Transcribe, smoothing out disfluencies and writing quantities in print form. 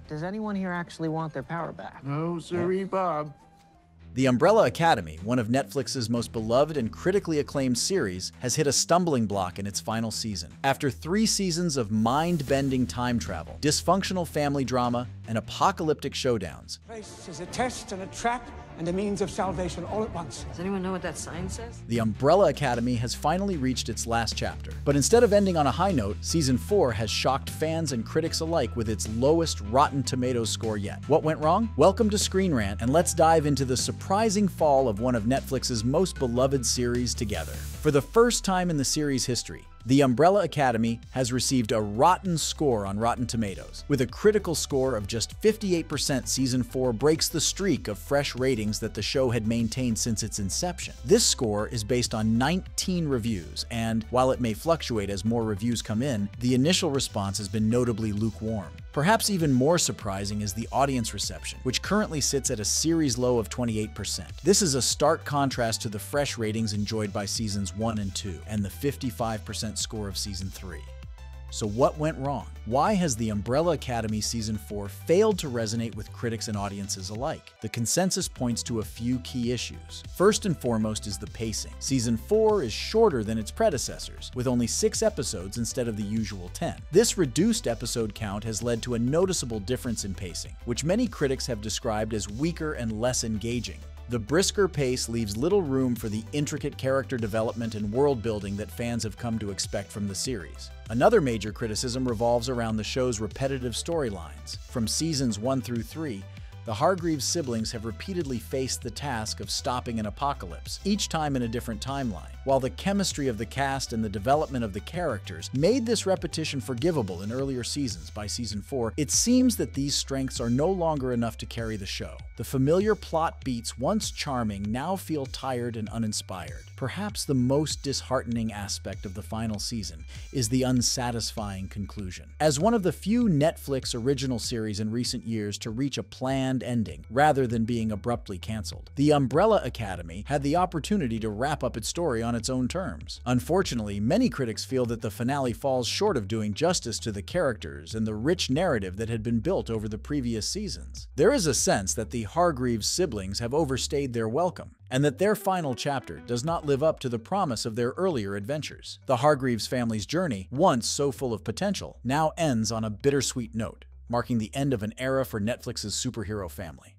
Does anyone here actually want their power back? No, sirree, Bob. The Umbrella Academy, one of Netflix's most beloved and critically acclaimed series, has hit a stumbling block in its final season. After 3 seasons of mind-bending time travel, dysfunctional family drama, and apocalyptic showdowns, Race is a test and a trap and a means of salvation all at once. Does anyone know what that sign says? the Umbrella Academy has finally reached its last chapter. But instead of ending on a high note, Season 4 has shocked fans and critics alike with its lowest Rotten Tomatoes score yet. What went wrong? Welcome to Screen Rant, and let's dive into the surprising fall of one of Netflix's most beloved series together. For the first time in the series' history, The Umbrella Academy has received a rotten score on Rotten Tomatoes. With a critical score of just 58%, Season 4 breaks the streak of fresh ratings that the show had maintained since its inception. This score is based on 19 reviews, and while it may fluctuate as more reviews come in, the initial response has been notably lukewarm. Perhaps even more surprising is the audience reception, which currently sits at a series low of 28%. This is a stark contrast to the fresh ratings enjoyed by Seasons 1 and 2, and the 55% score of Season 3. So what went wrong? Why has The Umbrella Academy Season 4 failed to resonate with critics and audiences alike? The consensus points to a few key issues. First and foremost is the pacing. Season 4 is shorter than its predecessors, with only 6 episodes instead of the usual 10. This reduced episode count has led to a noticeable difference in pacing, which many critics have described as weaker and less engaging. The brisker pace leaves little room for the intricate character development and world building that fans have come to expect from the series. Another major criticism revolves around the show's repetitive storylines. From Seasons 1 through 3, the Hargreaves siblings have repeatedly faced the task of stopping an apocalypse, each time in a different timeline. While the chemistry of the cast and the development of the characters made this repetition forgivable in earlier seasons, by Season 4, it seems that these strengths are no longer enough to carry the show. The familiar plot beats, once charming, now feel tired and uninspired. Perhaps the most disheartening aspect of the final season is the unsatisfying conclusion. As one of the few Netflix original series in recent years to reach a planned ending, rather than being abruptly canceled, The Umbrella Academy had the opportunity to wrap up its story on its own terms. Unfortunately, many critics feel that the finale falls short of doing justice to the characters and the rich narrative that had been built over the previous seasons. There is a sense that the Hargreaves siblings have overstayed their welcome, and that their final chapter does not live up to the promise of their earlier adventures. The Hargreaves family's journey, once so full of potential, now ends on a bittersweet note, marking the end of an era for Netflix's superhero family.